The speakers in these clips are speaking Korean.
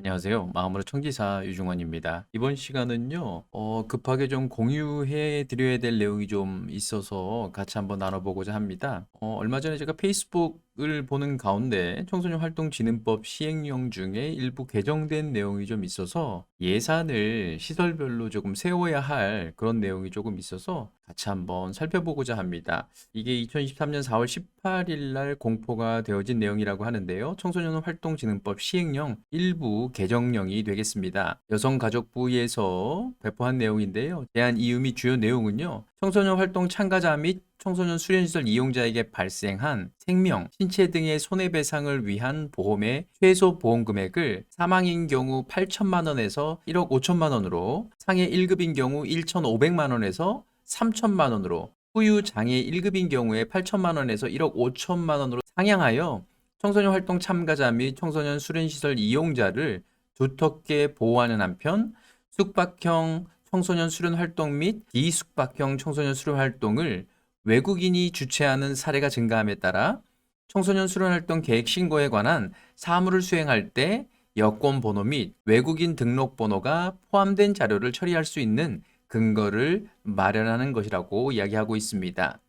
안녕하세요. 마음으로 청지사 유중원입니다. 이번 시간은요, 급하게 좀 공유해 드려야 될 내용이 좀 있어서 같이 한번 나눠보고자 합니다. 얼마 전에 제가 페이스북을 보는 가운데 청소년 활동진흥법 시행령 중에 일부 개정된 내용이 좀 있어서 예산을 시설별로 조금 세워야 할 그런 내용이 조금 있어서 같이 한번 살펴보고자 합니다. 이게 2023년 4월 18일 날 공포가 되어진 내용이라고 하는데요. 청소년 활동진흥법 시행령 일부 개정령이 되겠습니다. 여성가족부에서 배포한 내용인데요. 제한 이유 및 주요 내용은요. 청소년 활동 참가자 및 청소년 수련시설 이용자에게 발생한 생명, 신체 등의 손해배상을 위한 보험의 최소 보험 금액을 사망인 경우 8천만 원에서 1억 5천만 원으로, 상해 1급인 경우 1,500만 원에서 3천만 원으로, 후유 장애 1급인 경우에 8천만 원에서 1억 5천만 원으로 상향하여 청소년 활동 참가자 및 청소년 수련시설 이용자를 두텁게 보호하는 한편 숙박형 청소년 수련 활동 및 비숙박형 청소년 수련 활동을 외국인이 주최하는 사례가 증가함에 따라 청소년 수련 활동 계획 신고에 관한 사무를 수행할 때 여권 번호 및 외국인 등록 번호가 포함된 자료를 처리할 수 있는 근거를 마련하는 것이라고 이야기하고 있습니다.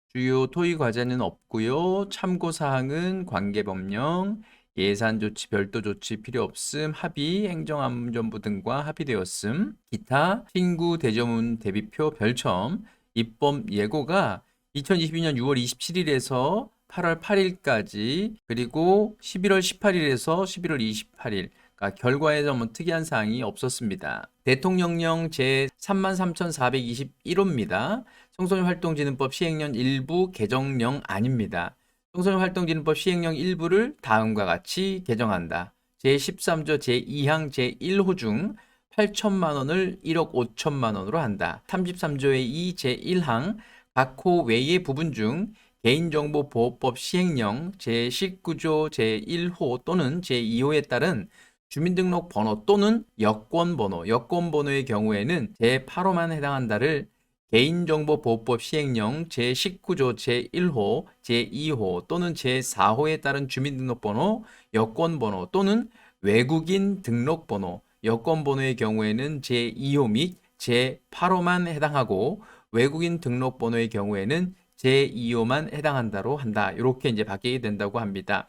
주요 토의 과제는 없고요. 참고 사항은 관계법령, 예산 조치, 별도 조치 필요 없음, 합의, 행정안전부 등과 합의되었음, 기타, 친구 대조문 대비표 별첨, 입법 예고가 2022년 6월 27일에서 8월 8일까지 그리고 11월 18일에서 11월 28일 결과에서 뭐 특이한 사항이 없었습니다. 대통령령 제33,421호입니다. 청소년활동진흥법 시행령 일부 개정령 아닙니다. 청소년활동진흥법 시행령 일부를 다음과 같이 개정한다. 제13조 제2항 제1호 중 8천만 원을 1억 5천만 원으로 한다. 33조의 2 제1항 각 호 외의 부분 중 개인정보보호법 시행령 제19조 제1호 또는 제2호에 따른 주민등록번호 또는 여권번호의 경우에는 제8호만 해당한다를 개인정보보호법 시행령 제19조 제1호, 제2호 또는 제4호에 따른 주민등록번호, 여권번호 또는 외국인 등록번호, 여권번호의 경우에는 제2호 및 제8호만 해당하고 외국인 등록번호의 경우에는 제2호만 해당한다로 한다. 이렇게 이제 바뀌게 된다고 합니다.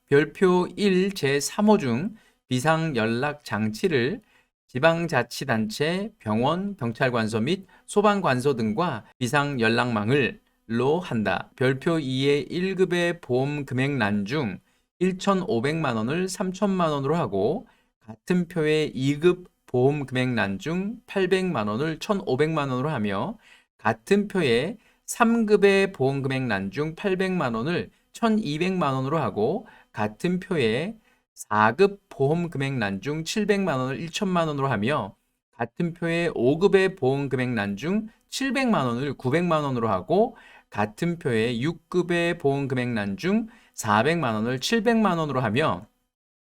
별표 1 제3호 중 비상연락장치를 지방자치단체, 병원, 경찰관서 및 소방관서 등과 비상연락망을로 한다. 별표 2의 1급의 보험 금액란 중 1,500만 원을 3천만 원으로 하고 같은 표의 2급 보험 금액란 중 800만 원을 1,500만 원으로 하며 같은 표의 3급의 보험 금액란 중 800만 원을 1,200만 원으로 하고 같은 표의 4급 보험 금액란 중 700만 원을 1천만 원으로 하며 같은 표의 5급의 보험 금액란 중 700만 원을 900만 원으로 하고 같은 표의 6급의 보험 금액란 중 400만 원을 700만 원으로 하며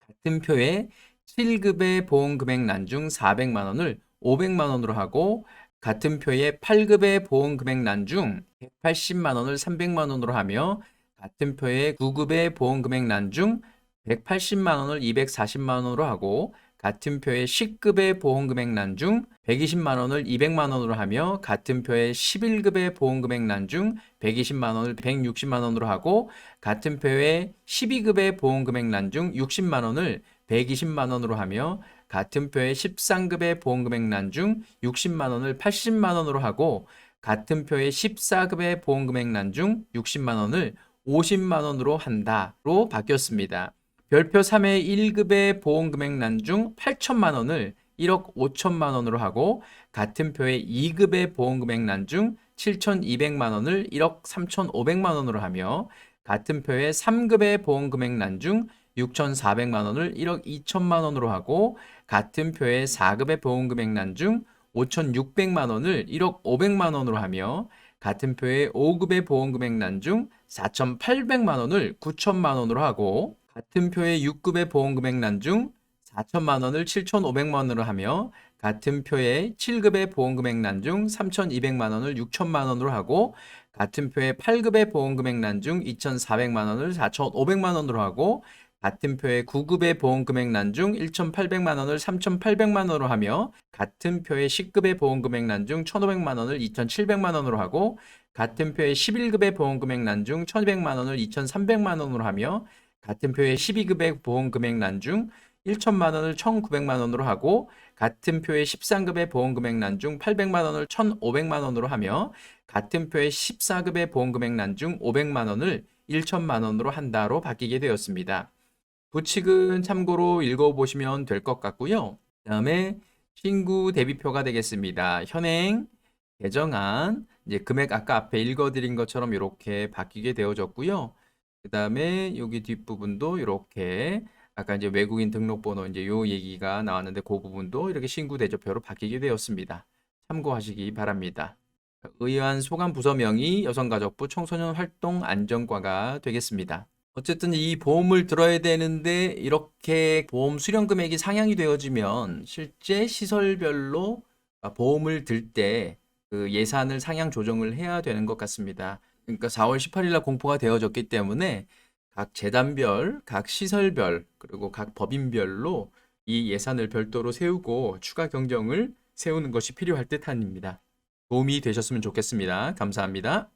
같은 표의 7급의 보험 금액란 중 400만 원을 500만 원으로 하고 같은 표의 8급의 보험 금액란 중 180만 원을 300만 원으로 하며 같은 표의 9급의 보험 금액란 중 180만 원을 240만 원으로 하고 같은 표의 10급의 보험금액란 중 120만 원을 200만 원으로 하며 같은 표의 11급의 보험금액란 중 120만 원을 160만 원으로 하고 같은 표의 12급의 보험금액란 중 60만 원을 120만 원으로 하며 같은 표의 13급의 보험금액란 중 60만 원을 80만 원으로 하고 같은 표의 14급의 보험금액란 중 60만 원을 50만 원으로 한다로 바뀌었습니다. 별표 3의 1급의 보험금액란 중 8천만 원을 1억 5천만 원으로 하고 같은 표의 2급의 보험금액란 중 7,200만 원을 1억 3,500만 원으로 하며 같은 표의 3급의 보험금액란 중 6,400만 원을 1억 2천만 원으로 하고 같은 표의 4급의 보험금액란 중 5,600만 원을 1억 500만 원으로 하며 같은 표의 5급의 보험금액란 중 4,800만 원을 9천만 원으로 하고 같은 표의 6급의 보험금액란 중 4천만 원을 7,500만 원으로 하며 같은 표의 7급의 보험금액란 중 3,200만 원을 6천만 원으로 하고 같은 표의 8급의 보험금액란 중 2,400만 원을 4,500만 원으로 하고 같은 표의 9급의 보험금액란 중 1,800만 원을 3,800만 원으로 하며 같은 표의 10급의 보험금액란 중 1,500만 원을 2,700만 원으로 하고 같은 표의 11급의 보험금액란 중 1,200만 원을 2,300만 원으로 하며 같은 표의 12급의 보험금액란 중 1,000만 원을 1,900만 원으로 하고 같은 표의 13급의 보험금액란 중 800만 원을 1,500만 원으로 하며 같은 표의 14급의 보험금액란 중 500만 원을 1,000만 원으로 한다로 바뀌게 되었습니다. 부칙은 참고로 읽어보시면 될 것 같고요. 그 다음에 신구 대비표가 되겠습니다. 현행, 개정안, 이제 금액 아까 앞에 읽어드린 것처럼 이렇게 바뀌게 되어졌고요. 그 다음에 여기 뒷부분도 이렇게 아까 이제 외국인 등록번호 이제 요 얘기가 나왔는데 그 부분도 이렇게 신구 대조표로 바뀌게 되었습니다. 참고하시기 바랍니다. 의아한 소관 부서명이 여성가족부 청소년활동안전과가 되겠습니다. 어쨌든 이 보험을 들어야 되는데 이렇게 보험 수령 금액이 상향이 되어지면 실제 시설별로 보험을 들 때 그 예산을 상향 조정을 해야 되는 것 같습니다. 그러니까 4월 18일 날 공포가 되어졌기 때문에 각 재단별, 각 시설별, 그리고 각 법인별로 이 예산을 별도로 세우고 추가 경정을 세우는 것이 필요할 듯합니다. 도움이 되셨으면 좋겠습니다. 감사합니다.